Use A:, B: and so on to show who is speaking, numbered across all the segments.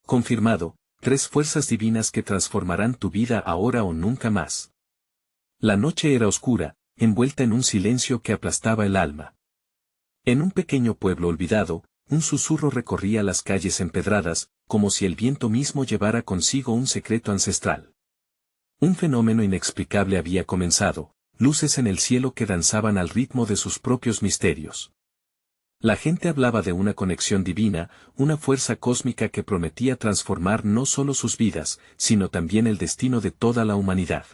A: Confirmado, 3 fuerzas divinas que transformarán tu vida ahora o nunca más. La noche era oscura, envuelta en un silencio que aplastaba el alma. En un pequeño pueblo olvidado, un susurro recorría las calles empedradas, como si el viento mismo llevara consigo un secreto ancestral. Un fenómeno inexplicable había comenzado, luces en el cielo que danzaban al ritmo de sus propios misterios. La gente hablaba de una conexión divina, una fuerza cósmica que prometía transformar no solo sus vidas, sino también el destino de toda la humanidad.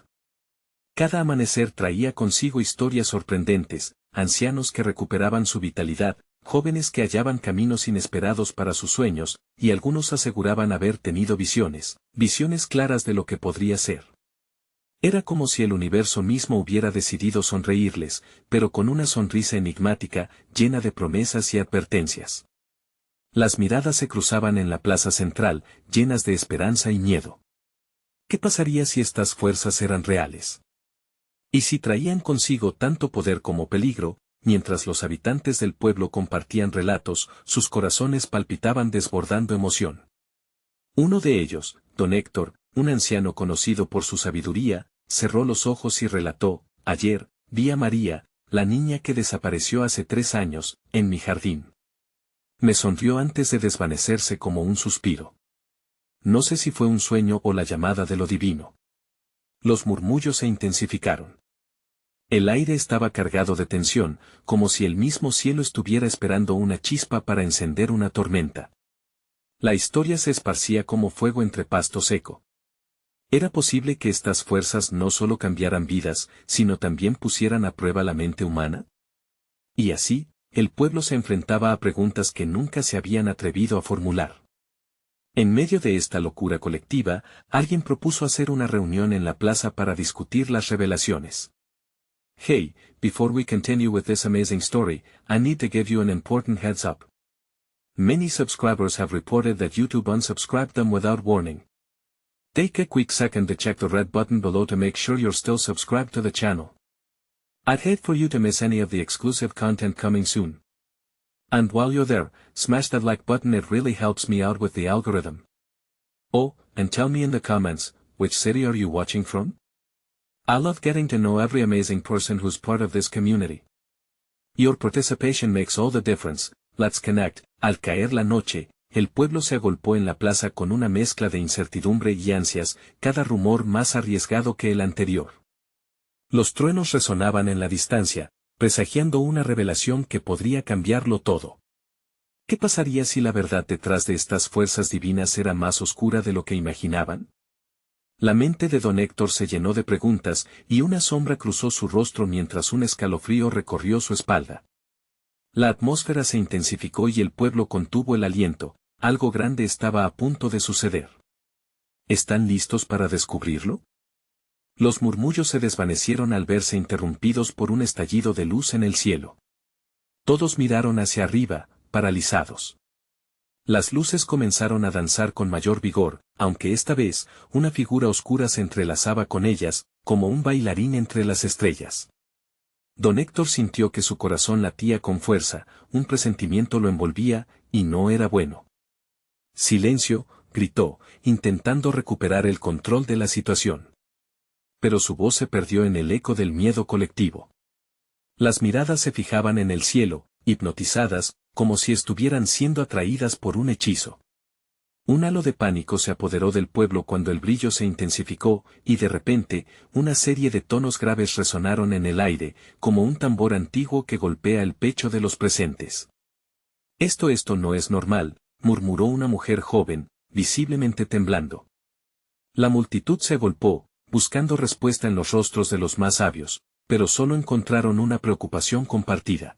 A: Cada amanecer traía consigo historias sorprendentes, ancianos que recuperaban su vitalidad, jóvenes que hallaban caminos inesperados para sus sueños, y algunos aseguraban haber tenido visiones claras de lo que podría ser. Era como si el universo mismo hubiera decidido sonreírles, pero con una sonrisa enigmática, llena de promesas y advertencias. Las miradas se cruzaban en la plaza central, llenas de esperanza y miedo. ¿Qué pasaría si estas fuerzas eran reales? Y si traían consigo tanto poder como peligro, mientras los habitantes del pueblo compartían relatos, sus corazones palpitaban desbordando emoción. Uno de ellos, don Héctor, un anciano conocido por su sabiduría, cerró los ojos y relató: ayer, vi a María, la niña que desapareció hace 3 años, en mi jardín. Me sonrió antes de desvanecerse como un suspiro. No sé si fue un sueño o la llamada de lo divino. Los murmullos se intensificaron. El aire estaba cargado de tensión, como si el mismo cielo estuviera esperando una chispa para encender una tormenta. La historia se esparcía como fuego entre pasto seco. ¿Era posible que estas fuerzas no solo cambiaran vidas, sino también pusieran a prueba la mente humana? Y así, el pueblo se enfrentaba a preguntas que nunca se habían atrevido a formular. En medio de esta locura colectiva, alguien propuso hacer una reunión en la plaza para discutir las revelaciones. Hey, before we continue with this amazing story, I need to give you an important heads up. Many subscribers have reported that YouTube unsubscribed them without warning. Take a quick second to check the red button below to make sure you're still subscribed to the channel. I'd hate for you to miss any of the exclusive content coming soon. And while you're there, smash that like button, it really helps me out with the algorithm. Oh, and tell me in the comments, which city are you watching from? I love getting to know every amazing person who's part of this community. Your participation makes all the difference. Let's connect. Al caer la noche, el pueblo se agolpó en la plaza con una mezcla de incertidumbre y ansias, cada rumor más arriesgado que el anterior. Los truenos resonaban en la distancia, presagiando una revelación que podría cambiarlo todo. ¿Qué pasaría si la verdad detrás de estas fuerzas divinas era más oscura de lo que imaginaban? La mente de don Héctor se llenó de preguntas, y una sombra cruzó su rostro mientras un escalofrío recorrió su espalda. La atmósfera se intensificó y el pueblo contuvo el aliento. Algo grande estaba a punto de suceder. ¿Están listos para descubrirlo? Los murmullos se desvanecieron al verse interrumpidos por un estallido de luz en el cielo. Todos miraron hacia arriba, paralizados. Las luces comenzaron a danzar con mayor vigor, aunque esta vez, una figura oscura se entrelazaba con ellas, como un bailarín entre las estrellas. Don Héctor sintió que su corazón latía con fuerza, un presentimiento lo envolvía, y no era bueno. «Silencio», gritó, intentando recuperar el control de la situación. Pero su voz se perdió en el eco del miedo colectivo. Las miradas se fijaban en el cielo, hipnotizadas, como si estuvieran siendo atraídas por un hechizo. Un halo de pánico se apoderó del pueblo cuando el brillo se intensificó, y de repente, una serie de tonos graves resonaron en el aire, como un tambor antiguo que golpea el pecho de los presentes. Esto no es normal», murmuró una mujer joven, visiblemente temblando. La multitud se agolpó, buscando respuesta en los rostros de los más sabios, pero solo encontraron una preocupación compartida.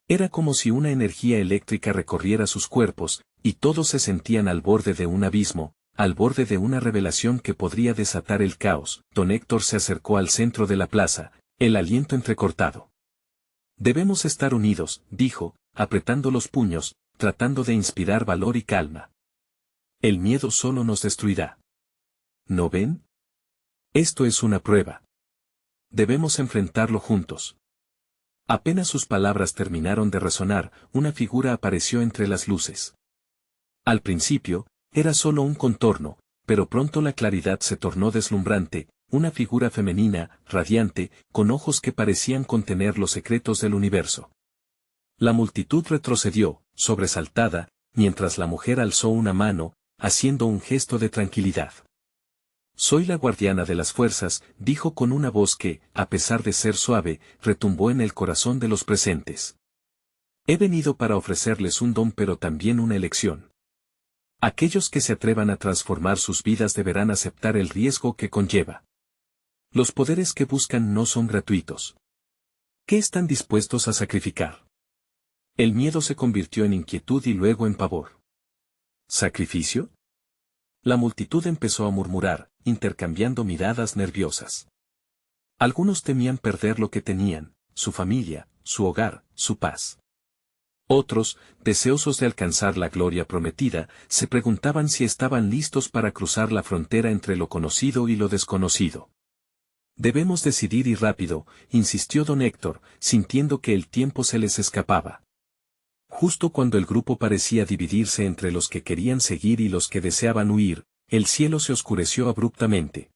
A: Era como si una energía eléctrica recorriera sus cuerpos, y todos se sentían al borde de un abismo, al borde de una revelación que podría desatar el caos. Don Héctor se acercó al centro de la plaza, el aliento entrecortado. «Debemos estar unidos», dijo, apretando los puños, tratando de inspirar valor y calma. «El miedo solo nos destruirá. ¿No ven? Esto es una prueba. Debemos enfrentarlo juntos». Apenas sus palabras terminaron de resonar, una figura apareció entre las luces. Al principio, Era solo un contorno, pero pronto la claridad se tornó deslumbrante, una figura femenina, radiante, con ojos que parecían contener los secretos del universo. La multitud retrocedió, sobresaltada, mientras la mujer alzó una mano, haciendo un gesto de tranquilidad. Soy la guardiana de las fuerzas, dijo con una voz que, a pesar de ser suave, retumbó en el corazón de los presentes. He venido para ofrecerles un don pero también una elección. Aquellos que se atrevan a transformar sus vidas deberán aceptar el riesgo que conlleva. Los poderes que buscan no son gratuitos. ¿Qué están dispuestos a sacrificar? El miedo se convirtió en inquietud y luego en pavor. ¿Sacrificio? La multitud empezó a murmurar, intercambiando miradas nerviosas. Algunos temían perder lo que tenían, su familia, su hogar, su paz. Otros, deseosos de alcanzar la gloria prometida, se preguntaban si estaban listos para cruzar la frontera entre lo conocido y lo desconocido. Debemos decidir y rápido, insistió don Héctor, sintiendo que el tiempo se les escapaba. Justo cuando el grupo parecía dividirse entre los que querían seguir y los que deseaban huir, el cielo se oscureció abruptamente.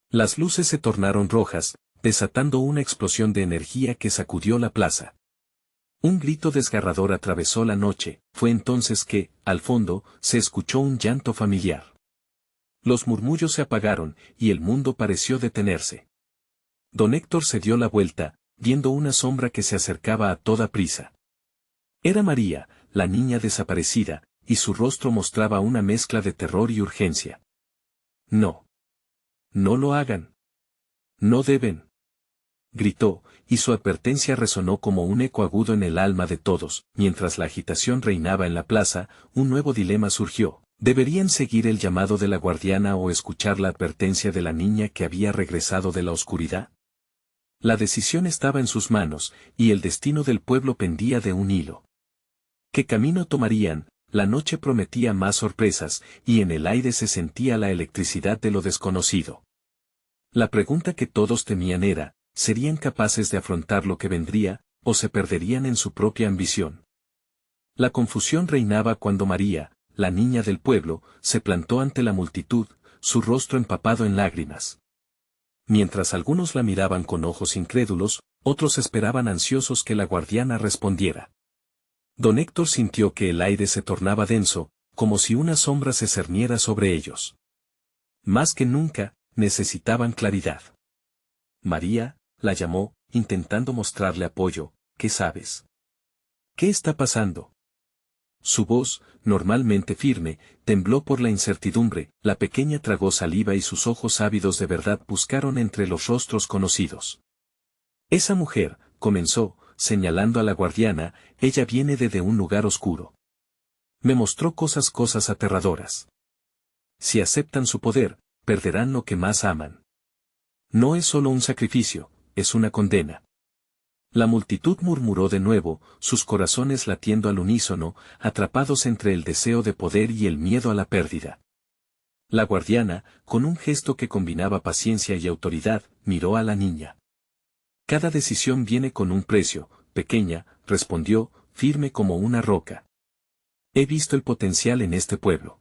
A: Las luces se tornaron rojas, desatando una explosión de energía que sacudió la plaza. Un grito desgarrador atravesó la noche, fue entonces que, al fondo, se escuchó un llanto familiar. Los murmullos se apagaron, y el mundo pareció detenerse. Don Héctor se dio la vuelta, viendo una sombra que se acercaba a toda prisa. Era María, la niña desaparecida, y su rostro mostraba una mezcla de terror y urgencia. No. No lo hagan. No deben. Gritó, y su advertencia resonó como un eco agudo en el alma de todos. Mientras la agitación reinaba en la plaza, un nuevo dilema surgió. ¿Deberían seguir el llamado de la guardiana o escuchar la advertencia de la niña que había regresado de la oscuridad? La decisión estaba en sus manos, y el destino del pueblo pendía de un hilo. ¿Qué camino tomarían? La noche prometía más sorpresas, y en el aire se sentía la electricidad de lo desconocido. La pregunta que todos temían era, ¿serían capaces de afrontar lo que vendría, o se perderían en su propia ambición? La confusión reinaba cuando María, la niña del pueblo, se plantó ante la multitud, su rostro empapado en lágrimas. Mientras algunos la miraban con ojos incrédulos, otros esperaban ansiosos que la guardiana respondiera. Don Héctor sintió que el aire se tornaba denso, como si una sombra se cerniera sobre ellos. Más que nunca, necesitaban claridad. María, la llamó, intentando mostrarle apoyo. ¿Qué sabes? ¿Qué está pasando? Su voz, normalmente firme, tembló por la incertidumbre. La pequeña tragó saliva y sus ojos ávidos de verdad buscaron entre los rostros conocidos. Esa mujer, comenzó, señalando a la guardiana, ella viene de un lugar oscuro. Me mostró cosas aterradoras. Si aceptan su poder, perderán lo que más aman. No es solo un sacrificio, es una condena. La multitud murmuró de nuevo, sus corazones latiendo al unísono, atrapados entre el deseo de poder y el miedo a la pérdida. La guardiana, con un gesto que combinaba paciencia y autoridad, miró a la niña. Cada decisión viene con un precio, pequeña, respondió, firme como una roca. He visto el potencial en este pueblo.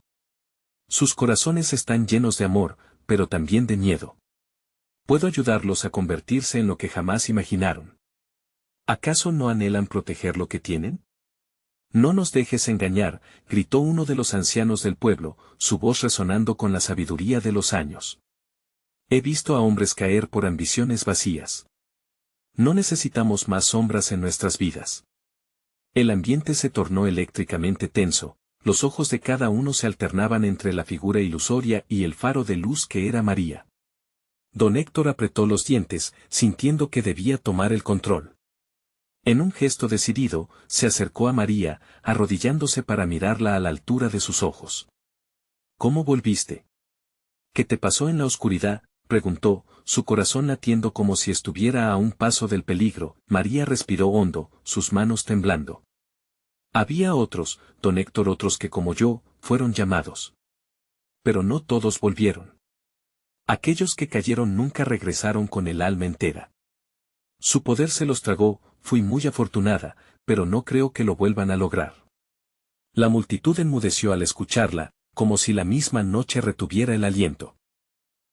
A: Sus corazones están llenos de amor, pero también de miedo. Puedo ayudarlos a convertirse en lo que jamás imaginaron. ¿Acaso no anhelan proteger lo que tienen? No nos dejes engañar, gritó uno de los ancianos del pueblo, su voz resonando con la sabiduría de los años. He visto a hombres caer por ambiciones vacías. No necesitamos más sombras en nuestras vidas. El ambiente se tornó eléctricamente tenso, los ojos de cada uno se alternaban entre la figura ilusoria y el faro de luz que era María. Don Héctor apretó los dientes, sintiendo que debía tomar el control. En un gesto decidido, se acercó a María, arrodillándose para mirarla a la altura de sus ojos. ¿Cómo volviste? ¿Qué te pasó en la oscuridad?, preguntó, su corazón latiendo como si estuviera a un paso del peligro. María respiró hondo, sus manos temblando. Había otros, don Héctor, otros que como yo, fueron llamados. Pero no todos volvieron. Aquellos que cayeron nunca regresaron con el alma entera. Su poder se los tragó. Fui muy afortunada, pero no creo que lo vuelvan a lograr. La multitud enmudeció al escucharla, como si la misma noche retuviera el aliento.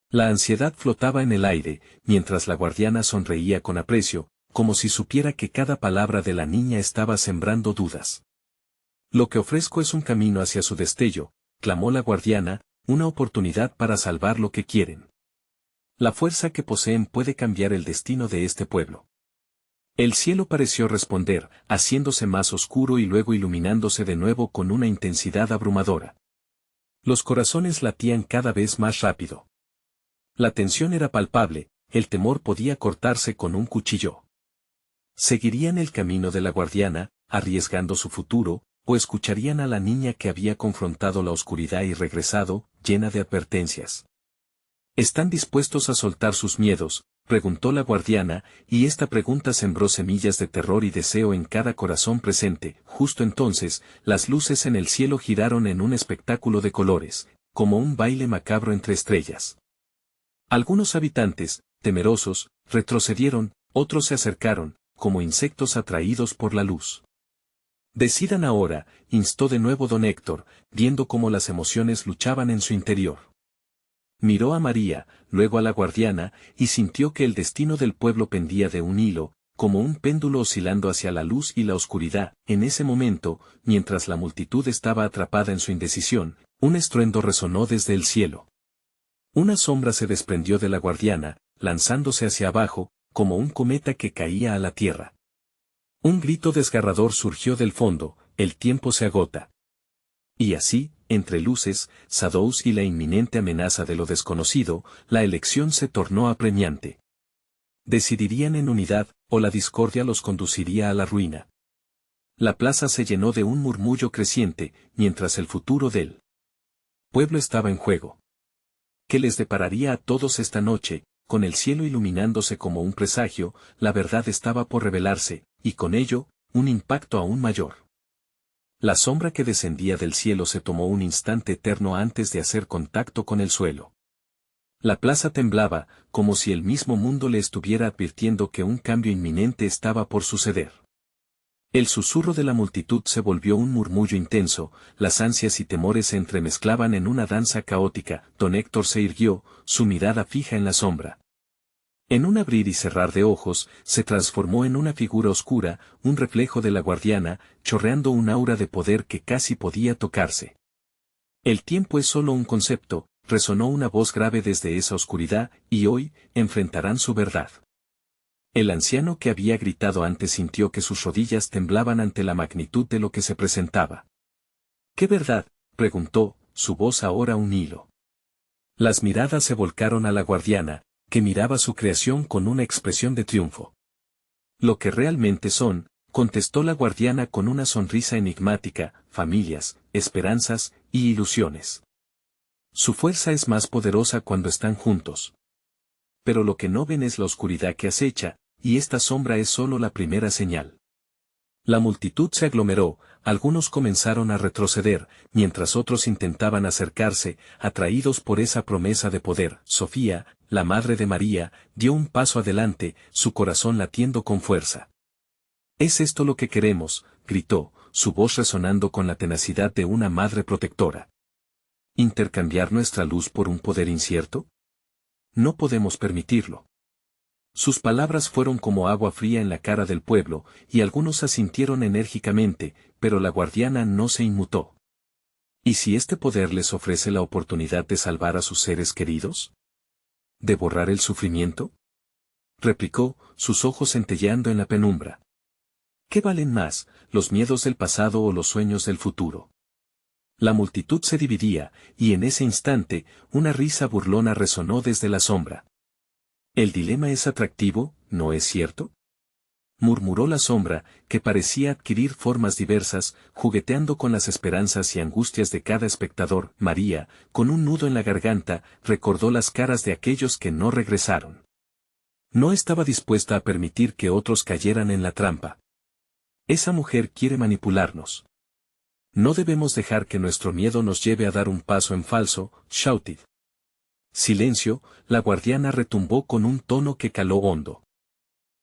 A: La ansiedad flotaba en el aire, mientras la guardiana sonreía con aprecio, como si supiera que cada palabra de la niña estaba sembrando dudas. Lo que ofrezco es un camino hacia su destello, clamó la guardiana, una oportunidad para salvar lo que quieren. La fuerza que poseen puede cambiar el destino de este pueblo. El cielo pareció responder, haciéndose más oscuro y luego iluminándose de nuevo con una intensidad abrumadora. Los corazones latían cada vez más rápido. La tensión era palpable, el temor podía cortarse con un cuchillo. ¿Seguirían el camino de la guardiana, arriesgando su futuro, o escucharían a la niña que había confrontado la oscuridad y regresado, llena de advertencias? ¿Están dispuestos a soltar sus miedos?, preguntó la guardiana, y esta pregunta sembró semillas de terror y deseo en cada corazón presente. Justo entonces, las luces en el cielo giraron en un espectáculo de colores, como un baile macabro entre estrellas. Algunos habitantes, temerosos, retrocedieron, otros se acercaron, como insectos atraídos por la luz. Decidan ahora, instó de nuevo don Héctor, viendo cómo las emociones luchaban en su interior. Miró a María, luego a la guardiana, y sintió que el destino del pueblo pendía de un hilo, como un péndulo oscilando hacia la luz y la oscuridad. En ese momento, mientras la multitud estaba atrapada en su indecisión, un estruendo resonó desde el cielo. Una sombra se desprendió de la guardiana, lanzándose hacia abajo, como un cometa que caía a la tierra. Un grito desgarrador surgió del fondo: el tiempo se agota. Y así, entre luces, Shadows y la inminente amenaza de lo desconocido, la elección se tornó apremiante. Decidirían en unidad, o la discordia los conduciría a la ruina. La plaza se llenó de un murmullo creciente, mientras el futuro del pueblo estaba en juego. ¿Qué les depararía a todos esta noche? Con el cielo iluminándose como un presagio, la verdad estaba por revelarse, y con ello, un impacto aún mayor. La sombra que descendía del cielo se tomó un instante eterno antes de hacer contacto con el suelo. La plaza temblaba, como si el mismo mundo le estuviera advirtiendo que un cambio inminente estaba por suceder. El susurro de la multitud se volvió un murmullo intenso, las ansias y temores se entremezclaban en una danza caótica. Don Héctor se irguió, su mirada fija en la sombra. En un abrir y cerrar de ojos, se transformó en una figura oscura, un reflejo de la guardiana, chorreando un aura de poder que casi podía tocarse. El tiempo es solo un concepto, resonó una voz grave desde esa oscuridad, y hoy, enfrentarán su verdad. El anciano que había gritado antes sintió que sus rodillas temblaban ante la magnitud de lo que se presentaba. ¿Qué verdad?, preguntó, su voz ahora un hilo. Las miradas se volcaron a la guardiana, que miraba su creación con una expresión de triunfo. Lo que realmente son, contestó la guardiana con una sonrisa enigmática: familias, esperanzas y ilusiones. Su fuerza es más poderosa cuando están juntos. Pero lo que no ven es la oscuridad que acecha, y esta sombra es solo la primera señal. La multitud se aglomeró, algunos comenzaron a retroceder, mientras otros intentaban acercarse, atraídos por esa promesa de poder. Sofía, la madre de María, dio un paso adelante, su corazón latiendo con fuerza. «¿Es esto lo que queremos?», gritó, su voz resonando con la tenacidad de una madre protectora. ¿Intercambiar nuestra luz por un poder incierto? No podemos permitirlo. Sus palabras fueron como agua fría en la cara del pueblo, y algunos asintieron enérgicamente, pero la guardiana no se inmutó. ¿Y si este poder les ofrece la oportunidad de salvar a sus seres queridos? ¿De borrar el sufrimiento?, replicó, sus ojos centelleando en la penumbra. ¿Qué valen más, los miedos del pasado o los sueños del futuro? La multitud se dividía, y en ese instante, una risa burlona resonó desde la sombra. «El dilema es atractivo, ¿no es cierto?», murmuró la sombra, que parecía adquirir formas diversas, jugueteando con las esperanzas y angustias de cada espectador. María, con un nudo en la garganta, recordó las caras de aquellos que no regresaron. No estaba dispuesta a permitir que otros cayeran en la trampa. Esa mujer quiere manipularnos. No debemos dejar que nuestro miedo nos lleve a dar un paso en falso. Shouted. Silencio, la guardiana retumbó con un tono que caló hondo.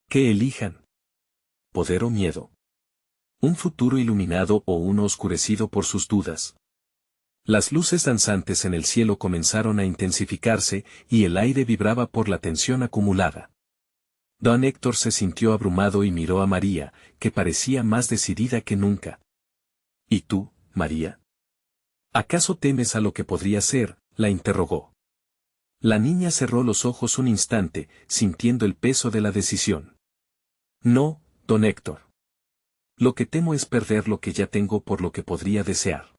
A: ¿Qué elijan? ¿Poder o miedo? ¿Un futuro iluminado o uno oscurecido por sus dudas? Las luces danzantes en el cielo comenzaron a intensificarse y el aire vibraba por la tensión acumulada. Don Héctor se sintió abrumado y miró a María, que parecía más decidida que nunca. ¿Y tú, María? ¿Acaso temes a lo que podría ser?, la interrogó. La niña cerró los ojos un instante, sintiendo el peso de la decisión. No, don Héctor. Lo que temo es perder lo que ya tengo por lo que podría desear.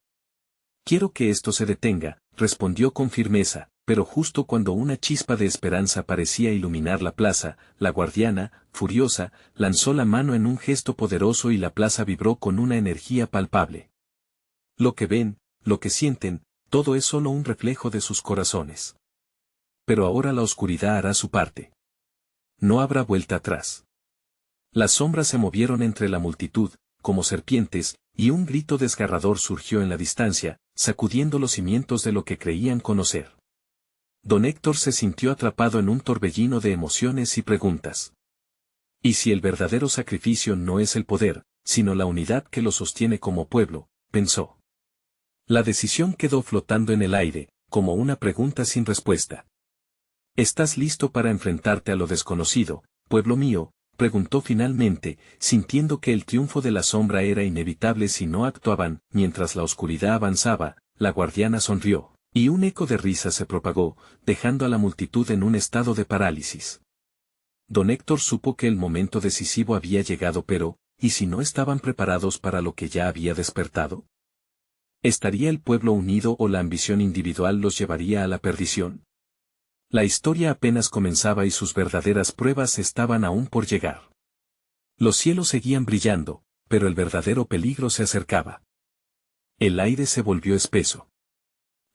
A: Quiero que esto se detenga, respondió con firmeza, pero justo cuando una chispa de esperanza parecía iluminar la plaza, la guardiana, furiosa, lanzó la mano en un gesto poderoso y la plaza vibró con una energía palpable. Lo que ven, lo que sienten, todo es solo un reflejo de sus corazones. Pero ahora la oscuridad hará su parte. No habrá vuelta atrás. Las sombras se movieron entre la multitud, como serpientes, y un grito desgarrador surgió en la distancia, sacudiendo los cimientos de lo que creían conocer. Don Héctor se sintió atrapado en un torbellino de emociones y preguntas. ¿Y si el verdadero sacrificio no es el poder, sino la unidad que lo sostiene como pueblo?, pensó. La decisión quedó flotando en el aire, como una pregunta sin respuesta. ¿Estás listo para enfrentarte a lo desconocido, pueblo mío?, preguntó finalmente, sintiendo que el triunfo de la sombra era inevitable si no actuaban. Mientras la oscuridad avanzaba, la guardiana sonrió, y un eco de risa se propagó, dejando a la multitud en un estado de parálisis. Don Héctor supo que el momento decisivo había llegado, pero, ¿y si no estaban preparados para lo que ya había despertado? ¿Estaría el pueblo unido o la ambición individual los llevaría a la perdición? La historia apenas comenzaba y sus verdaderas pruebas estaban aún por llegar. Los cielos seguían brillando, pero el verdadero peligro se acercaba. El aire se volvió espeso.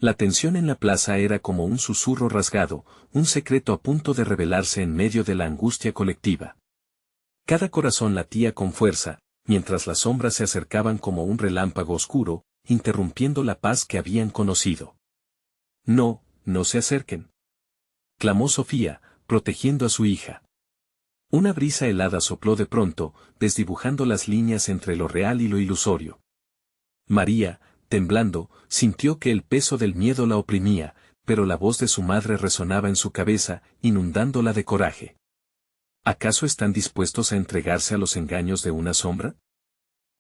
A: La tensión en la plaza era como un susurro rasgado, un secreto a punto de revelarse en medio de la angustia colectiva. Cada corazón latía con fuerza, mientras las sombras se acercaban como un relámpago oscuro, interrumpiendo la paz que habían conocido. No, no se acerquen, clamó Sofía, protegiendo a su hija. Una brisa helada sopló de pronto, desdibujando las líneas entre lo real y lo ilusorio. María, temblando, sintió que el peso del miedo la oprimía, pero la voz de su madre resonaba en su cabeza, inundándola de coraje. ¿Acaso están dispuestos a entregarse a los engaños de una sombra?,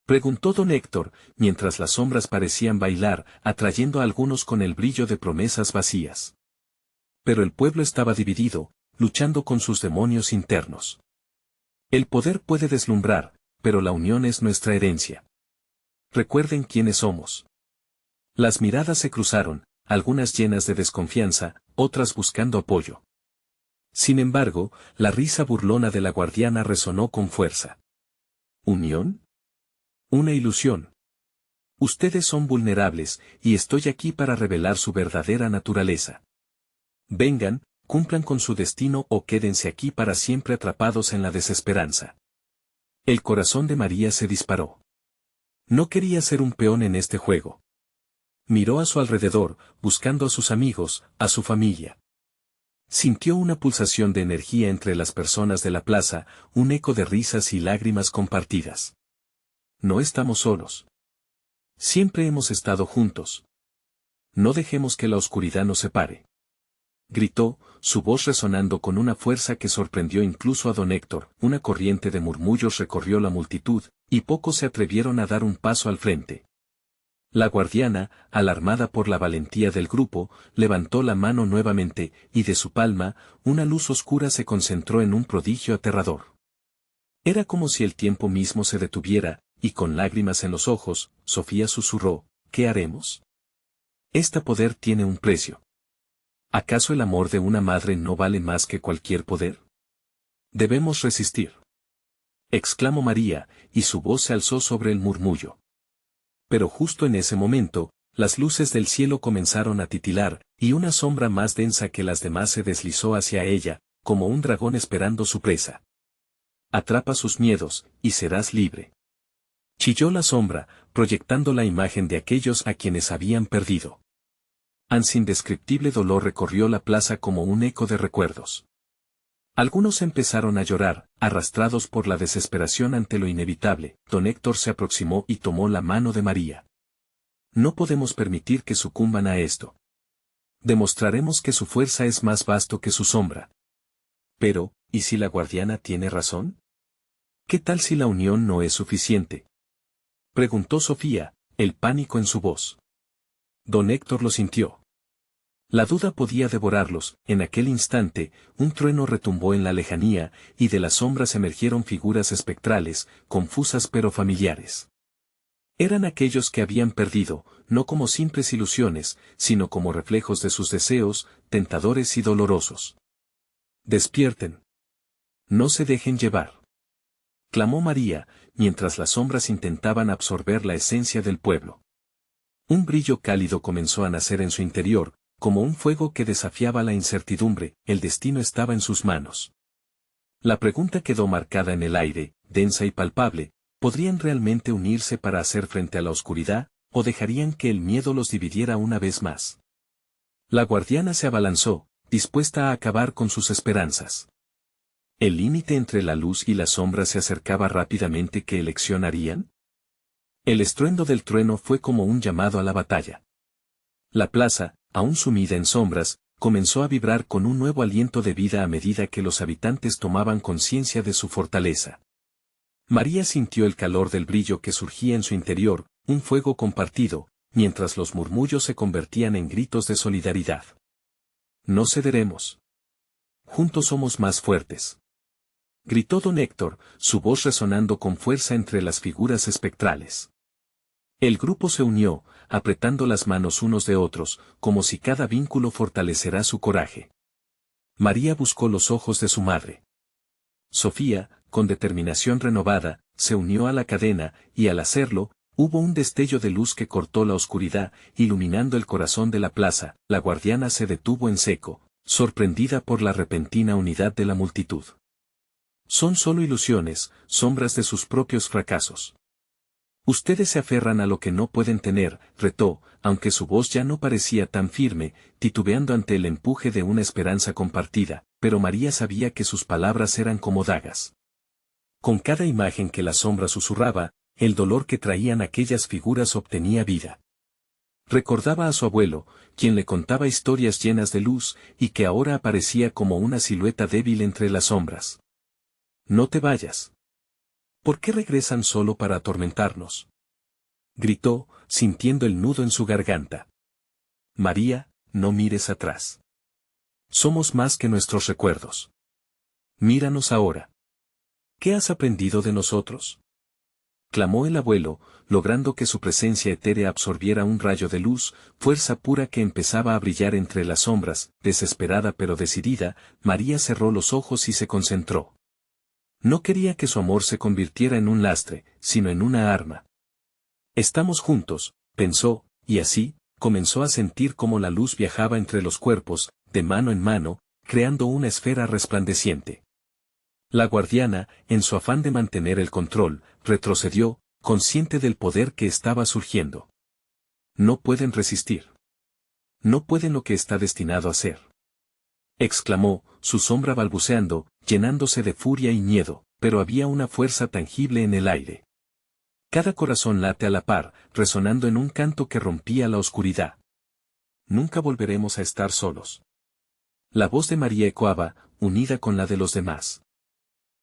A: preguntó don Héctor, mientras las sombras parecían bailar, atrayendo a algunos con el brillo de promesas vacías. Pero el pueblo estaba dividido, luchando con sus demonios internos. El poder puede deslumbrar, pero la unión es nuestra herencia. Recuerden quiénes somos. Las miradas se cruzaron, algunas llenas de desconfianza, otras buscando apoyo. Sin embargo, la risa burlona de la guardiana resonó con fuerza. ¿Unión? Una ilusión. Ustedes son vulnerables, y estoy aquí para revelar su verdadera naturaleza. Vengan, cumplan con su destino o quédense aquí para siempre atrapados en la desesperanza. El corazón de María se disparó. No quería ser un peón en este juego. Miró a su alrededor, buscando a sus amigos, a su familia. Sintió una pulsación de energía entre las personas de la plaza, un eco de risas y lágrimas compartidas. No estamos solos. Siempre hemos estado juntos. No dejemos que la oscuridad nos separe. Gritó, su voz resonando con una fuerza que sorprendió incluso a don Héctor. Una corriente de murmullos recorrió la multitud, y pocos se atrevieron a dar un paso al frente. La guardiana, alarmada por la valentía del grupo, levantó la mano nuevamente, y de su palma, una luz oscura se concentró en un prodigio aterrador. Era como si el tiempo mismo se detuviera, y con lágrimas en los ojos, Sofía susurró, ¿qué haremos? Este poder tiene un precio. ¿Acaso el amor de una madre no vale más que cualquier poder? Debemos resistir, exclamó María, y su voz se alzó sobre el murmullo. Pero justo en ese momento, las luces del cielo comenzaron a titilar, y una sombra más densa que las demás se deslizó hacia ella, como un dragón esperando su presa. Atrapa sus miedos, y serás libre. Chilló la sombra, proyectando la imagen de aquellos a quienes habían perdido. Ansia indescriptible dolor recorrió la plaza como un eco de recuerdos. Algunos empezaron a llorar, arrastrados por la desesperación ante lo inevitable. Don Héctor se aproximó y tomó la mano de María. No podemos permitir que sucumban a esto. Demostraremos que su fuerza es más vasto que su sombra. Pero, ¿y si la guardiana tiene razón? ¿Qué tal si la unión no es suficiente? Preguntó Sofía, el pánico en su voz. Don Héctor lo sintió. La duda podía devorarlos. En aquel instante, un trueno retumbó en la lejanía, y de las sombras emergieron figuras espectrales, confusas pero familiares. Eran aquellos que habían perdido, no como simples ilusiones, sino como reflejos de sus deseos, tentadores y dolorosos. Despierten. No se dejen llevar. Clamó María, mientras las sombras intentaban absorber la esencia del pueblo. Un brillo cálido comenzó a nacer en su interior, como un fuego que desafiaba la incertidumbre. El destino estaba en sus manos. La pregunta quedó marcada en el aire, densa y palpable: ¿podrían realmente unirse para hacer frente a la oscuridad, o dejarían que el miedo los dividiera una vez más? La guardiana se abalanzó, dispuesta a acabar con sus esperanzas. ¿El límite entre la luz y la sombra se acercaba rápidamente? ¿Qué elección harían? El estruendo del trueno fue como un llamado a la batalla. La plaza, aún sumida en sombras, comenzó a vibrar con un nuevo aliento de vida a medida que los habitantes tomaban conciencia de su fortaleza. María sintió el calor del brillo que surgía en su interior, un fuego compartido, mientras los murmullos se convertían en gritos de solidaridad. No cederemos. Juntos somos más fuertes. Gritó don Héctor, su voz resonando con fuerza entre las figuras espectrales. El grupo se unió, apretando las manos unos de otros, como si cada vínculo fortalecerá su coraje. María buscó los ojos de su madre. Sofía, con determinación renovada, se unió a la cadena, y al hacerlo, hubo un destello de luz que cortó la oscuridad, iluminando el corazón de la plaza. La guardiana se detuvo en seco, sorprendida por la repentina unidad de la multitud. Son solo ilusiones, sombras de sus propios fracasos. Ustedes se aferran a lo que no pueden tener, retó, aunque su voz ya no parecía tan firme, titubeando ante el empuje de una esperanza compartida, pero María sabía que sus palabras eran como dagas. Con cada imagen que la sombra susurraba, el dolor que traían aquellas figuras obtenía vida. Recordaba a su abuelo, quien le contaba historias llenas de luz, y que ahora aparecía como una silueta débil entre las sombras. No te vayas. ¿Por qué regresan solo para atormentarnos? Gritó, sintiendo el nudo en su garganta. María, no mires atrás. Somos más que nuestros recuerdos. Míranos ahora. ¿Qué has aprendido de nosotros? Clamó el abuelo, logrando que su presencia etérea absorbiera un rayo de luz, fuerza pura que empezaba a brillar entre las sombras. Desesperada pero decidida, María cerró los ojos y se concentró. No quería que su amor se convirtiera en un lastre, sino en una arma. Estamos juntos, pensó, y así, comenzó a sentir cómo la luz viajaba entre los cuerpos, de mano en mano, creando una esfera resplandeciente. La guardiana, en su afán de mantener el control, retrocedió, consciente del poder que estaba surgiendo. No pueden resistir. No pueden lo que está destinado a ser. Exclamó, su sombra balbuceando, llenándose de furia y miedo, pero había una fuerza tangible en el aire. Cada corazón late a la par, resonando en un canto que rompía la oscuridad. Nunca volveremos a estar solos. La voz de María ecoaba, unida con la de los demás.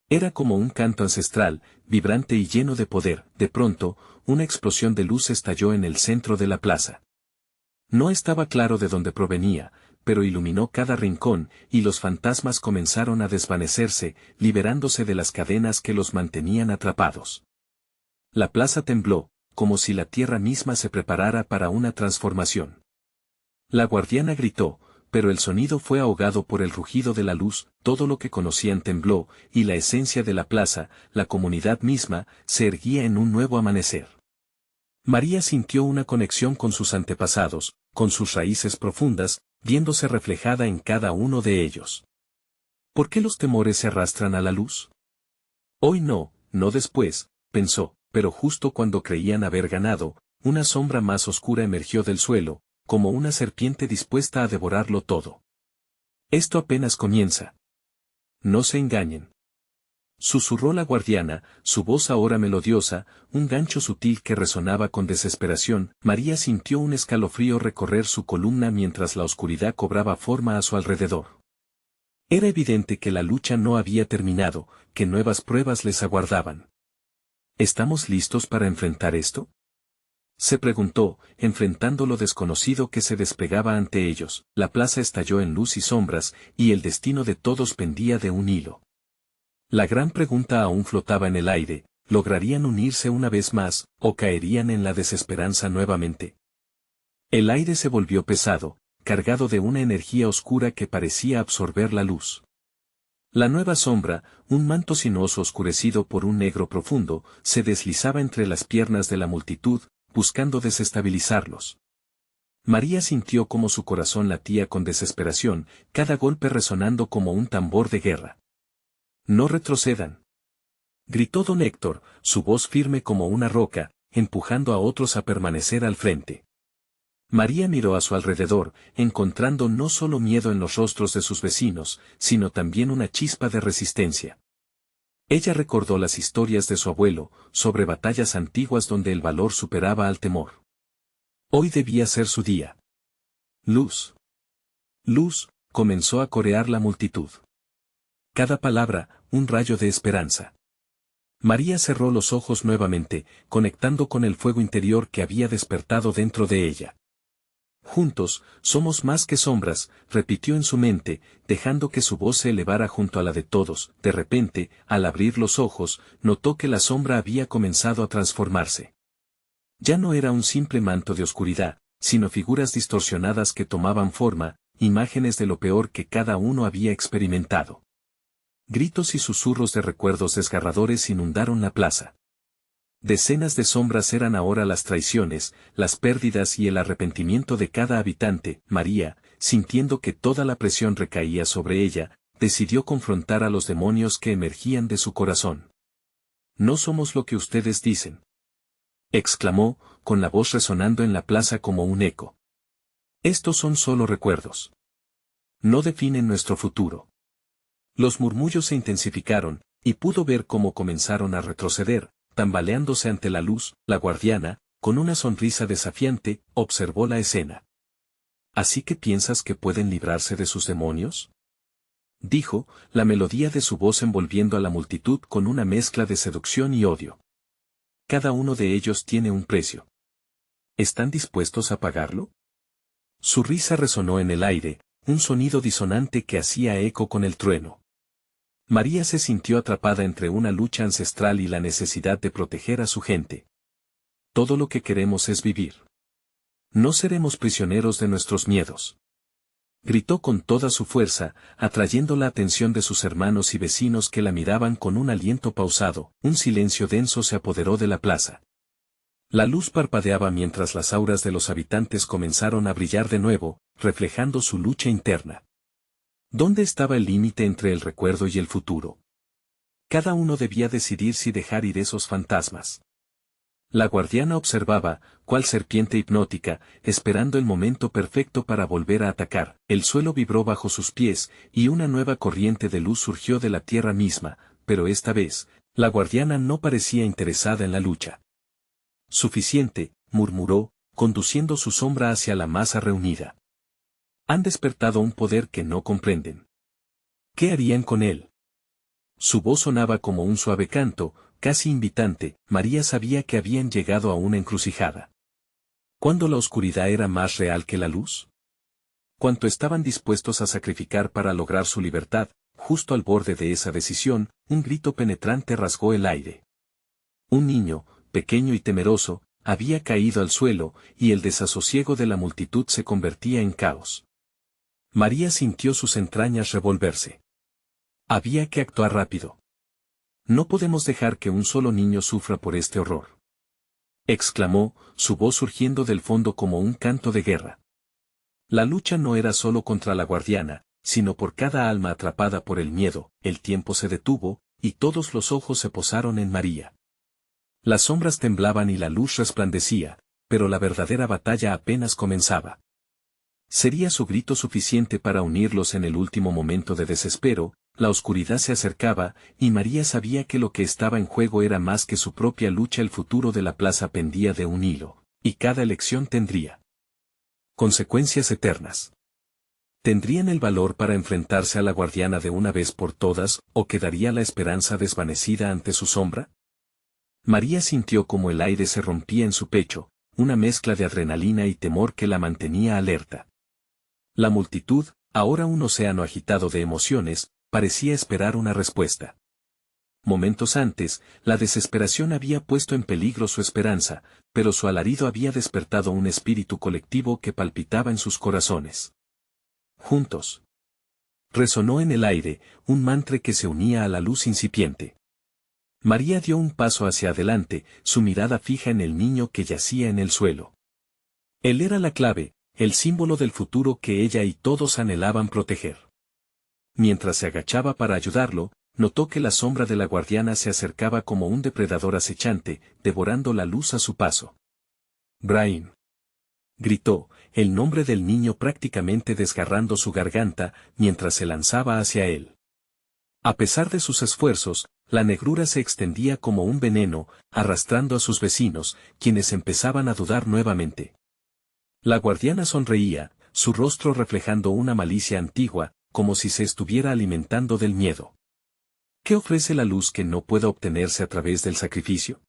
A: Era como un canto ancestral, vibrante y lleno de poder. De pronto, una explosión de luz estalló en el centro de la plaza. No estaba claro de dónde provenía, pero iluminó cada rincón, y los fantasmas comenzaron a desvanecerse, liberándose de las cadenas que los mantenían atrapados. La plaza tembló, como si la tierra misma se preparara para una transformación. La guardiana gritó, pero el sonido fue ahogado por el rugido de la luz. Todo lo que conocían tembló, y la esencia de la plaza, la comunidad misma, se erguía en un nuevo amanecer. María sintió una conexión con sus antepasados, con sus raíces profundas, viéndose reflejada en cada uno de ellos. ¿Por qué los temores se arrastran a la luz? Hoy no, no después, pensó, pero justo cuando creían haber ganado, una sombra más oscura emergió del suelo, como una serpiente dispuesta a devorarlo todo. Esto apenas comienza. No se engañen. Susurró la guardiana, su voz ahora melodiosa, un gancho sutil que resonaba con desesperación. María sintió un escalofrío recorrer su columna mientras la oscuridad cobraba forma a su alrededor. Era evidente que la lucha no había terminado, que nuevas pruebas les aguardaban. ¿Estamos listos para enfrentar esto?, se preguntó, enfrentando lo desconocido que se desplegaba ante ellos. La plaza estalló en luz y sombras, y el destino de todos pendía de un hilo. La gran pregunta aún flotaba en el aire: ¿lograrían unirse una vez más, o caerían en la desesperanza nuevamente? El aire se volvió pesado, cargado de una energía oscura que parecía absorber la luz. La nueva sombra, un manto sinuoso oscurecido por un negro profundo, se deslizaba entre las piernas de la multitud, buscando desestabilizarlos. María sintió como su corazón latía con desesperación, cada golpe resonando como un tambor de guerra. «¡No retrocedan!», gritó don Héctor, su voz firme como una roca, empujando a otros a permanecer al frente. María miró a su alrededor, encontrando no solo miedo en los rostros de sus vecinos, sino también una chispa de resistencia. Ella recordó las historias de su abuelo, sobre batallas antiguas donde el valor superaba al temor. Hoy debía ser su día. «Luz. Luz», comenzó a corear la multitud. Cada palabra, un rayo de esperanza. María cerró los ojos nuevamente, conectando con el fuego interior que había despertado dentro de ella. «Juntos, somos más que sombras», repitió en su mente, dejando que su voz se elevara junto a la de todos. De repente, al abrir los ojos, notó que la sombra había comenzado a transformarse. Ya no era un simple manto de oscuridad, sino figuras distorsionadas que tomaban forma, imágenes de lo peor que cada uno había experimentado. Gritos y susurros de recuerdos desgarradores inundaron la plaza. Decenas de sombras eran ahora las traiciones, las pérdidas y el arrepentimiento de cada habitante. María, sintiendo que toda la presión recaía sobre ella, decidió confrontar a los demonios que emergían de su corazón. «No somos lo que ustedes dicen», exclamó, con la voz resonando en la plaza como un eco. «Estos son solo recuerdos. No definen nuestro futuro». Los murmullos se intensificaron, y pudo ver cómo comenzaron a retroceder. Tambaleándose ante la luz, la guardiana, con una sonrisa desafiante, observó la escena. «¿Así que piensas que pueden librarse de sus demonios?», dijo, la melodía de su voz envolviendo a la multitud con una mezcla de seducción y odio. «Cada uno de ellos tiene un precio. ¿Están dispuestos a pagarlo?». Su risa resonó en el aire, un sonido disonante que hacía eco con el trueno. María se sintió atrapada entre una lucha ancestral y la necesidad de proteger a su gente. «Todo lo que queremos es vivir. No seremos prisioneros de nuestros miedos», gritó con toda su fuerza, atrayendo la atención de sus hermanos y vecinos que la miraban con un aliento pausado. Un silencio denso se apoderó de la plaza. La luz parpadeaba mientras las auras de los habitantes comenzaron a brillar de nuevo, reflejando su lucha interna. ¿Dónde estaba el límite entre el recuerdo y el futuro? Cada uno debía decidir si dejar ir esos fantasmas. La guardiana observaba, cual serpiente hipnótica, esperando el momento perfecto para volver a atacar. El suelo vibró bajo sus pies, y una nueva corriente de luz surgió de la tierra misma, pero esta vez, la guardiana no parecía interesada en la lucha. «Suficiente», murmuró, conduciendo su sombra hacia la masa reunida. «Han despertado un poder que no comprenden. ¿Qué harían con él?». Su voz sonaba como un suave canto, casi invitante. María sabía que habían llegado a una encrucijada. ¿Cuándo la oscuridad era más real que la luz? ¿Cuánto estaban dispuestos a sacrificar para lograr su libertad? Justo al borde de esa decisión, un grito penetrante rasgó el aire. Un niño, pequeño y temeroso, había caído al suelo, y el desasosiego de la multitud se convertía en caos. María sintió sus entrañas revolverse. Había que actuar rápido. «No podemos dejar que un solo niño sufra por este horror», exclamó, su voz surgiendo del fondo como un canto de guerra. La lucha no era solo contra la guardiana, sino por cada alma atrapada por el miedo. El tiempo se detuvo, y todos los ojos se posaron en María. Las sombras temblaban y la luz resplandecía, pero la verdadera batalla apenas comenzaba. Sería su grito suficiente para unirlos en el último momento de desespero. La oscuridad se acercaba, y María sabía que lo que estaba en juego era más que su propia lucha. El futuro de la plaza pendía de un hilo, y cada elección tendría consecuencias eternas. ¿Tendrían el valor para enfrentarse a la guardiana de una vez por todas, o quedaría la esperanza desvanecida ante su sombra? María sintió como el aire se rompía en su pecho, una mezcla de adrenalina y temor que la mantenía alerta. La multitud, ahora un océano agitado de emociones, parecía esperar una respuesta. Momentos antes, la desesperación había puesto en peligro su esperanza, pero su alarido había despertado un espíritu colectivo que palpitaba en sus corazones. Juntos. Resonó en el aire, un mantra que se unía a la luz incipiente. María dio un paso hacia adelante, su mirada fija en el niño que yacía en el suelo. Él era la clave, el símbolo del futuro que ella y todos anhelaban proteger. Mientras se agachaba para ayudarlo, notó que la sombra de la guardiana se acercaba como un depredador acechante, devorando la luz a su paso. «Brahim», gritó, el nombre del niño prácticamente desgarrando su garganta, mientras se lanzaba hacia él. A pesar de sus esfuerzos, la negrura se extendía como un veneno, arrastrando a sus vecinos, quienes empezaban a dudar nuevamente. La guardiana sonreía, su rostro reflejando una malicia antigua, como si se estuviera alimentando del miedo. ¿Qué ofrece la luz que no pueda obtenerse a través del sacrificio?,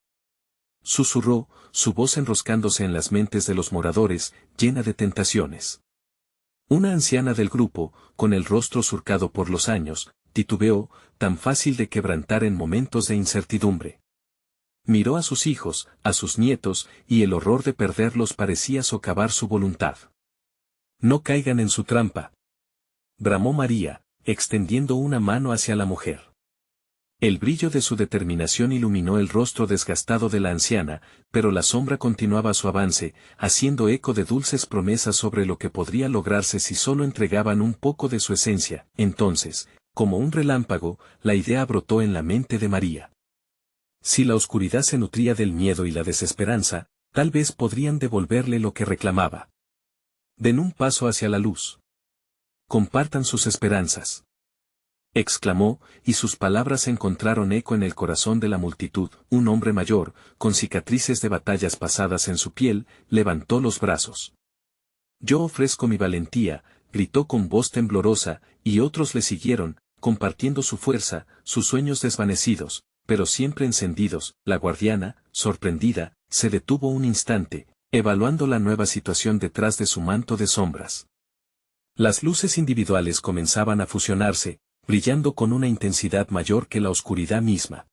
A: susurró, su voz enroscándose en las mentes de los moradores, llena de tentaciones. Una anciana del grupo, con el rostro surcado por los años, titubeó, tan fácil de quebrantar en momentos de incertidumbre. Miró a sus hijos, a sus nietos, y el horror de perderlos parecía socavar su voluntad. «No caigan en su trampa», bramó María, extendiendo una mano hacia la mujer. El brillo de su determinación iluminó el rostro desgastado de la anciana, pero la sombra continuaba su avance, haciendo eco de dulces promesas sobre lo que podría lograrse si solo entregaban un poco de su esencia. Entonces, como un relámpago, la idea brotó en la mente de María. Si la oscuridad se nutría del miedo y la desesperanza, tal vez podrían devolverle lo que reclamaba. Den un paso hacia la luz. Compartan sus esperanzas, exclamó, y sus palabras encontraron eco en el corazón de la multitud. Un hombre mayor, con cicatrices de batallas pasadas en su piel, levantó los brazos. «Yo ofrezco mi valentía», gritó con voz temblorosa, y otros le siguieron, compartiendo su fuerza, sus sueños desvanecidos, pero siempre encendidos. La guardiana, sorprendida, se detuvo un instante, evaluando la nueva situación detrás de su manto de sombras. Las luces individuales comenzaban a fusionarse, brillando con una intensidad mayor que la oscuridad misma.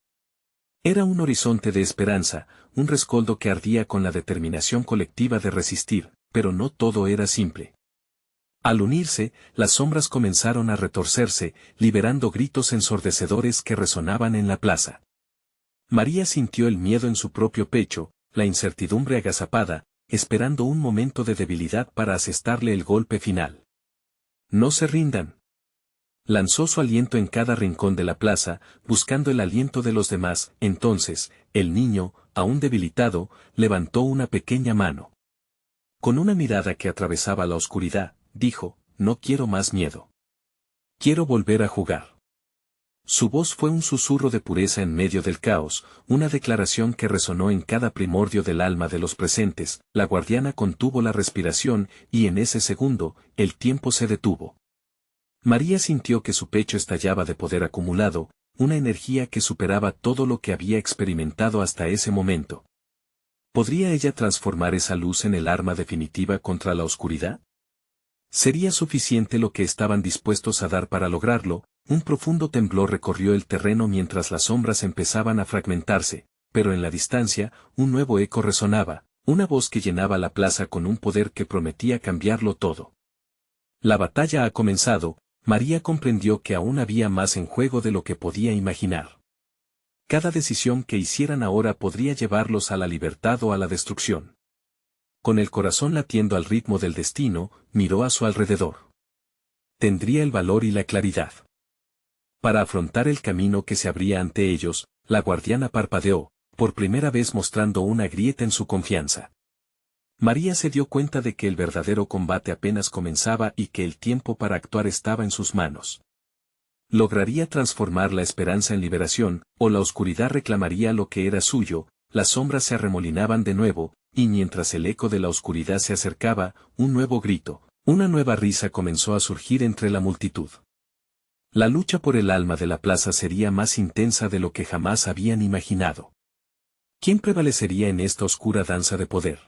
A: Era un horizonte de esperanza, un rescoldo que ardía con la determinación colectiva de resistir, pero no todo era simple. Al unirse, las sombras comenzaron a retorcerse, liberando gritos ensordecedores que resonaban en la plaza. María sintió el miedo en su propio pecho, la incertidumbre agazapada, esperando un momento de debilidad para asestarle el golpe final. «No se rindan». Lanzó su aliento en cada rincón de la plaza, buscando el aliento de los demás. Entonces, el niño, aún debilitado, levantó una pequeña mano. Con una mirada que atravesaba la oscuridad, dijo: «No quiero más miedo. Quiero volver a jugar». Su voz fue un susurro de pureza en medio del caos, una declaración que resonó en cada primordio del alma de los presentes. La guardiana contuvo la respiración, y en ese segundo, el tiempo se detuvo. María sintió que su pecho estallaba de poder acumulado, una energía que superaba todo lo que había experimentado hasta ese momento. ¿Podría ella transformar esa luz en el arma definitiva contra la oscuridad? ¿Sería suficiente lo que estaban dispuestos a dar para lograrlo? Un profundo temblor recorrió el terreno mientras las sombras empezaban a fragmentarse, pero en la distancia, un nuevo eco resonaba, una voz que llenaba la plaza con un poder que prometía cambiarlo todo. La batalla ha comenzado. María comprendió que aún había más en juego de lo que podía imaginar. Cada decisión que hicieran ahora podría llevarlos a la libertad o a la destrucción. Con el corazón latiendo al ritmo del destino, miró a su alrededor. Tendría el valor y la claridad para afrontar el camino que se abría ante ellos. La guardiana parpadeó, por primera vez mostrando una grieta en su confianza. María se dio cuenta de que el verdadero combate apenas comenzaba y que el tiempo para actuar estaba en sus manos. Lograría transformar la esperanza en liberación, o la oscuridad reclamaría lo que era suyo. Las sombras se arremolinaban de nuevo, y mientras el eco de la oscuridad se acercaba, un nuevo grito, una nueva risa comenzó a surgir entre la multitud. La lucha por el alma de la plaza sería más intensa de lo que jamás habían imaginado. ¿Quién prevalecería en esta oscura danza de poder?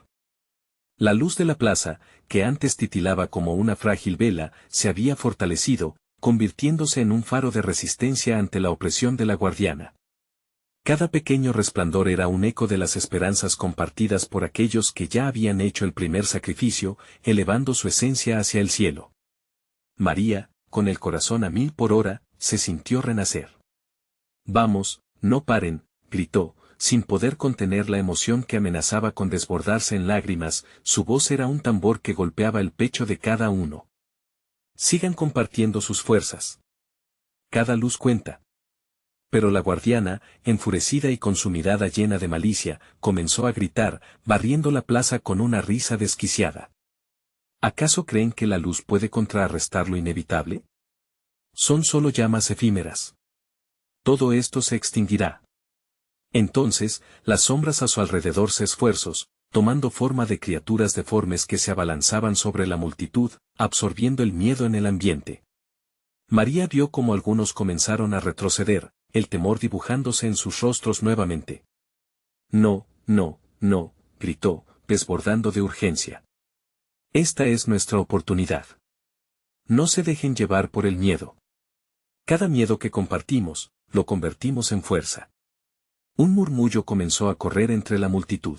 A: La luz de la plaza, que antes titilaba como una frágil vela, se había fortalecido, convirtiéndose en un faro de resistencia ante la opresión de la guardiana. Cada pequeño resplandor era un eco de las esperanzas compartidas por aquellos que ya habían hecho el primer sacrificio, elevando su esencia hacia el cielo. María, con el corazón a 1000 por hora, se sintió renacer. «Vamos, no paren», gritó, sin poder contener la emoción que amenazaba con desbordarse en lágrimas. Su voz era un tambor que golpeaba el pecho de cada uno. «Sigan compartiendo sus fuerzas. Cada luz cuenta». Pero la guardiana, enfurecida y con su mirada llena de malicia, comenzó a gritar, barriendo la plaza con una risa desquiciada. ¿Acaso creen que la luz puede contrarrestar lo inevitable? Son solo llamas efímeras. Todo esto se extinguirá. Entonces, las sombras a su alrededor se esfuerzos, tomando forma de criaturas deformes que se abalanzaban sobre la multitud, absorbiendo el miedo en el ambiente. María vio cómo algunos comenzaron a retroceder, el temor dibujándose en sus rostros nuevamente. «No, no, no», gritó, desbordando de urgencia. «Esta es nuestra oportunidad. No se dejen llevar por el miedo. Cada miedo que compartimos, lo convertimos en fuerza». Un murmullo comenzó a correr entre la multitud.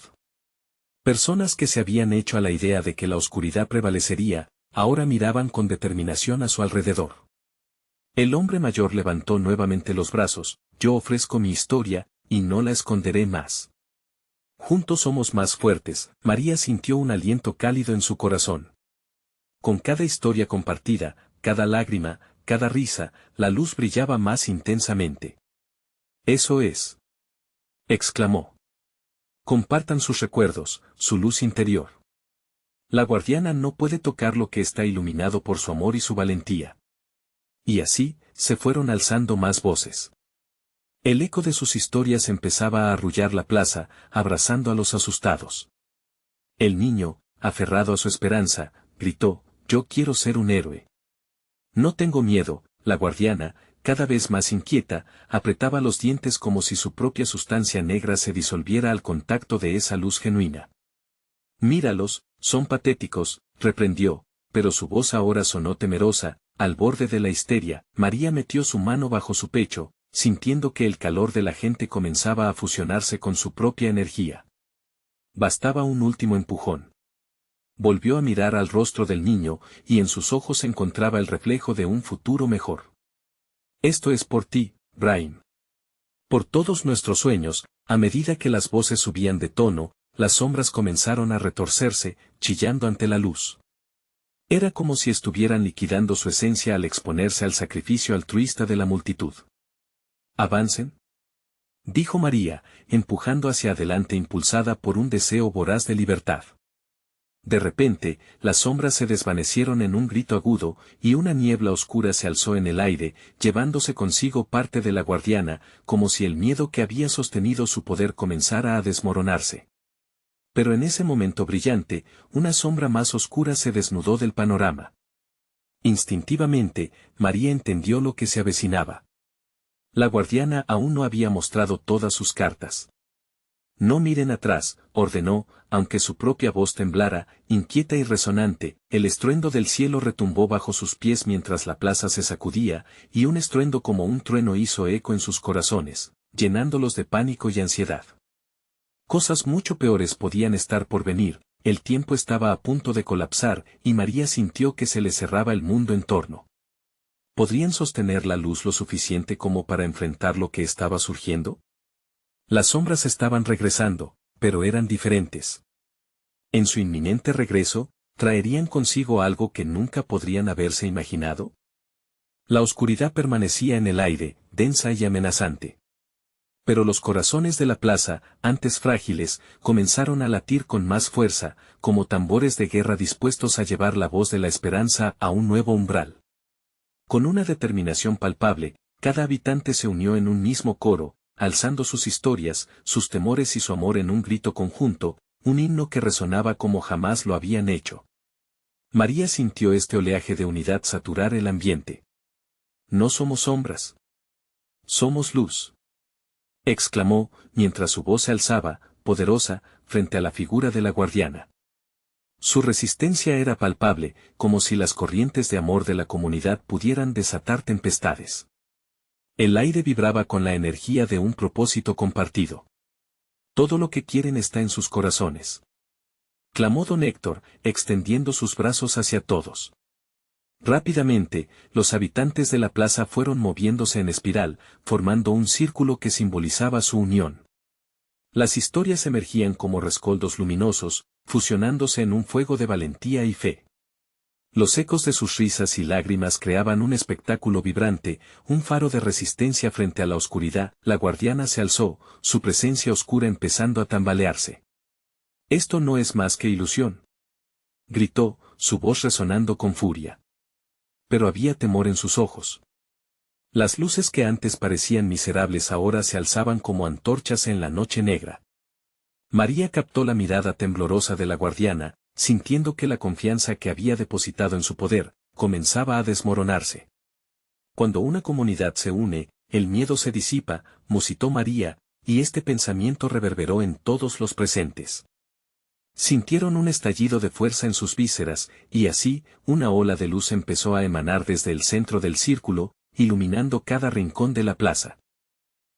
A: Personas que se habían hecho a la idea de que la oscuridad prevalecería, ahora miraban con determinación a su alrededor. El hombre mayor levantó nuevamente los brazos. «Yo ofrezco mi historia, y no la esconderé más. Juntos somos más fuertes». María sintió un aliento cálido en su corazón. Con cada historia compartida, cada lágrima, cada risa, la luz brillaba más intensamente. «Eso es», exclamó. «Compartan sus recuerdos, su luz interior. La guardiana no puede tocar lo que está iluminado por su amor y su valentía». Y así, se fueron alzando más voces. El eco de sus historias empezaba a arrullar la plaza, abrazando a los asustados. El niño, aferrado a su esperanza, gritó: «Yo quiero ser un héroe». «No tengo miedo». La guardiana, cada vez más inquieta, apretaba los dientes como si su propia sustancia negra se disolviera al contacto de esa luz genuina. «Míralos, son patéticos», reprendió, pero su voz ahora sonó temerosa. Al borde de la histeria, María metió su mano bajo su pecho, sintiendo que el calor de la gente comenzaba a fusionarse con su propia energía. Bastaba un último empujón. Volvió a mirar al rostro del niño, y en sus ojos se encontraba el reflejo de un futuro mejor. «Esto es por ti, Brahim. Por todos nuestros sueños». A medida que las voces subían de tono, las sombras comenzaron a retorcerse, chillando ante la luz. Era como si estuvieran liquidando su esencia al exponerse al sacrificio altruista de la multitud. «Avancen», dijo María, empujando hacia adelante impulsada por un deseo voraz de libertad. De repente, las sombras se desvanecieron en un grito agudo, y una niebla oscura se alzó en el aire, llevándose consigo parte de la guardiana, como si el miedo que había sostenido su poder comenzara a desmoronarse. Pero en ese momento brillante, una sombra más oscura se desnudó del panorama. Instintivamente, María entendió lo que se avecinaba. La guardiana aún no había mostrado todas sus cartas. «No miren atrás», ordenó, aunque su propia voz temblara, inquieta y resonante. El estruendo del cielo retumbó bajo sus pies mientras la plaza se sacudía, y un estruendo como un trueno hizo eco en sus corazones, llenándolos de pánico y ansiedad. Cosas mucho peores podían estar por venir. El tiempo estaba a punto de colapsar, y María sintió que se le cerraba el mundo en torno. ¿Podrían sostener la luz lo suficiente como para enfrentar lo que estaba surgiendo? Las sombras estaban regresando, pero eran diferentes. En su inminente regreso, ¿traerían consigo algo que nunca podrían haberse imaginado? La oscuridad permanecía en el aire, densa y amenazante. Pero los corazones de la plaza, antes frágiles, comenzaron a latir con más fuerza, como tambores de guerra dispuestos a llevar la voz de la esperanza a un nuevo umbral. Con una determinación palpable, cada habitante se unió en un mismo coro, alzando sus historias, sus temores y su amor en un grito conjunto, un himno que resonaba como jamás lo habían hecho. María sintió este oleaje de unidad saturar el ambiente. No somos sombras. Somos luz. Exclamó, mientras su voz se alzaba, poderosa, frente a la figura de la guardiana. Su resistencia era palpable, como si las corrientes de amor de la comunidad pudieran desatar tempestades. El aire vibraba con la energía de un propósito compartido. Todo lo que quieren está en sus corazones. Clamó don Héctor, extendiendo sus brazos hacia todos. Rápidamente, los habitantes de la plaza fueron moviéndose en espiral, formando un círculo que simbolizaba su unión. Las historias emergían como rescoldos luminosos, fusionándose en un fuego de valentía y fe. Los ecos de sus risas y lágrimas creaban un espectáculo vibrante, un faro de resistencia frente a la oscuridad. La guardiana se alzó, su presencia oscura empezando a tambalearse. «Esto no es más que ilusión», gritó, su voz resonando con furia. Pero había temor en sus ojos. Las luces que antes parecían miserables ahora se alzaban como antorchas en la noche negra. María captó la mirada temblorosa de la guardiana, sintiendo que la confianza que había depositado en su poder, comenzaba a desmoronarse. Cuando una comunidad se une, el miedo se disipa, musitó María, y este pensamiento reverberó en todos los presentes. Sintieron un estallido de fuerza en sus vísceras, y así, una ola de luz empezó a emanar desde el centro del círculo, iluminando cada rincón de la plaza.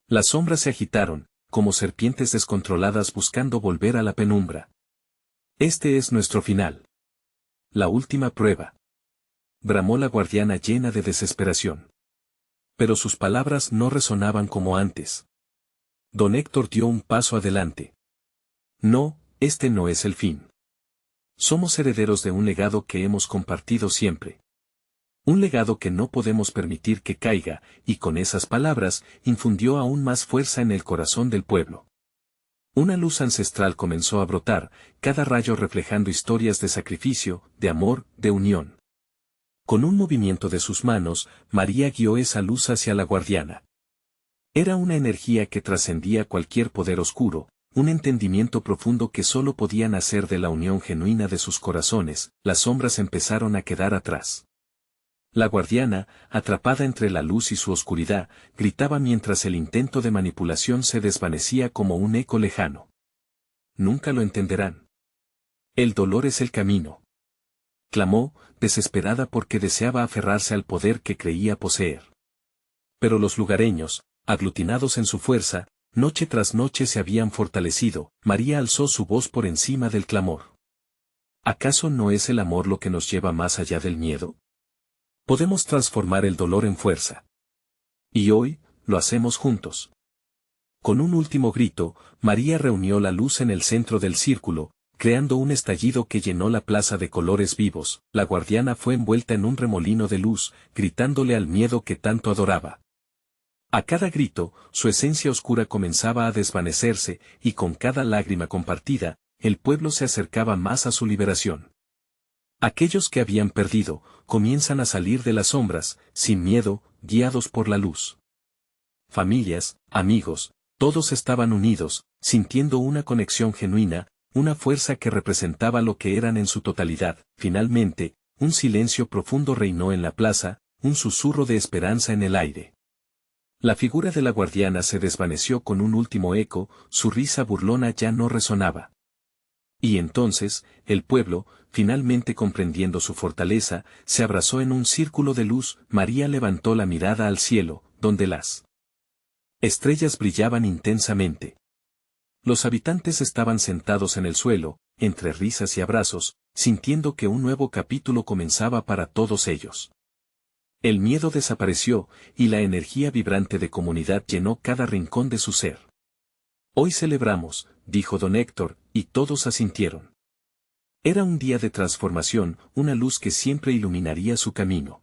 A: Las sombras se agitaron, como serpientes descontroladas buscando volver a la penumbra. Este es nuestro final. La última prueba. Bramó la guardiana llena de desesperación. Pero sus palabras no resonaban como antes. Don Héctor dio un paso adelante. No, este no es el fin. Somos herederos de un legado que hemos compartido siempre. Un legado que no podemos permitir que caiga, y con esas palabras, infundió aún más fuerza en el corazón del pueblo. Una luz ancestral comenzó a brotar, cada rayo reflejando historias de sacrificio, de amor, de unión. Con un movimiento de sus manos, María guió esa luz hacia la guardiana. Era una energía que trascendía cualquier poder oscuro, un entendimiento profundo que solo podía nacer de la unión genuina de sus corazones. Las sombras empezaron a quedar atrás. La guardiana, atrapada entre la luz y su oscuridad, gritaba mientras el intento de manipulación se desvanecía como un eco lejano. Nunca lo entenderán. El dolor es el camino. Clamó, desesperada porque deseaba aferrarse al poder que creía poseer. Pero los lugareños, aglutinados en su fuerza, noche tras noche se habían fortalecido. María alzó su voz por encima del clamor. ¿Acaso no es el amor lo que nos lleva más allá del miedo? Podemos transformar el dolor en fuerza. Y hoy, lo hacemos juntos. Con un último grito, María reunió la luz en el centro del círculo, creando un estallido que llenó la plaza de colores vivos. La guardiana fue envuelta en un remolino de luz, gritándole al miedo que tanto adoraba. A cada grito, su esencia oscura comenzaba a desvanecerse, y con cada lágrima compartida, el pueblo se acercaba más a su liberación. Aquellos que habían perdido, comienzan a salir de las sombras, sin miedo, guiados por la luz. Familias, amigos, todos estaban unidos, sintiendo una conexión genuina, una fuerza que representaba lo que eran en su totalidad. Finalmente, un silencio profundo reinó en la plaza, un susurro de esperanza en el aire. La figura de la guardiana se desvaneció con un último eco, su risa burlona ya no resonaba. Y entonces, el pueblo, finalmente comprendiendo su fortaleza, se abrazó en un círculo de luz. María levantó la mirada al cielo, donde las estrellas brillaban intensamente. Los habitantes estaban sentados en el suelo, entre risas y abrazos, sintiendo que un nuevo capítulo comenzaba para todos ellos. El miedo desapareció, y la energía vibrante de comunidad llenó cada rincón de su ser. Hoy celebramos, dijo don Héctor, y todos asintieron. Era un día de transformación, una luz que siempre iluminaría su camino.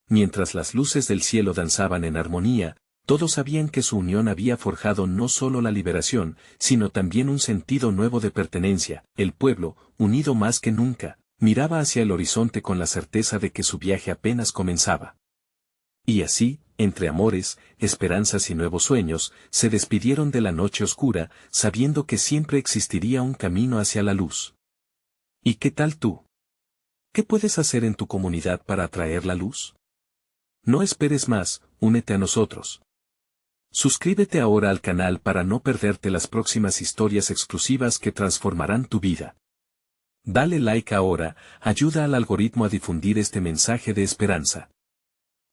A: Mientras las luces del cielo danzaban en armonía, Todos sabían que su unión había forjado no solo la liberación, sino también un sentido nuevo de pertenencia. El pueblo, unido más que nunca, miraba hacia el horizonte con la certeza de que su viaje apenas comenzaba. Y así, entre amores, esperanzas y nuevos sueños, se despidieron de la noche oscura, sabiendo que siempre existiría un camino hacia la luz. ¿Y qué tal tú? ¿Qué puedes hacer en tu comunidad para atraer la luz? No esperes más, únete a nosotros. Suscríbete ahora al canal para no perderte las próximas historias exclusivas que transformarán tu vida. Dale like ahora, ayuda al algoritmo a difundir este mensaje de esperanza.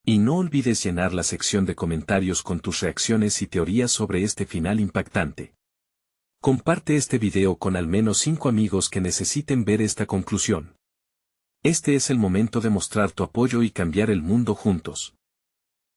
A: Y no olvides llenar la sección de comentarios con tus reacciones y teorías sobre este final impactante. Comparte este video con al menos 5 amigos que necesiten ver esta conclusión. Este es el momento de mostrar tu apoyo y cambiar el mundo juntos.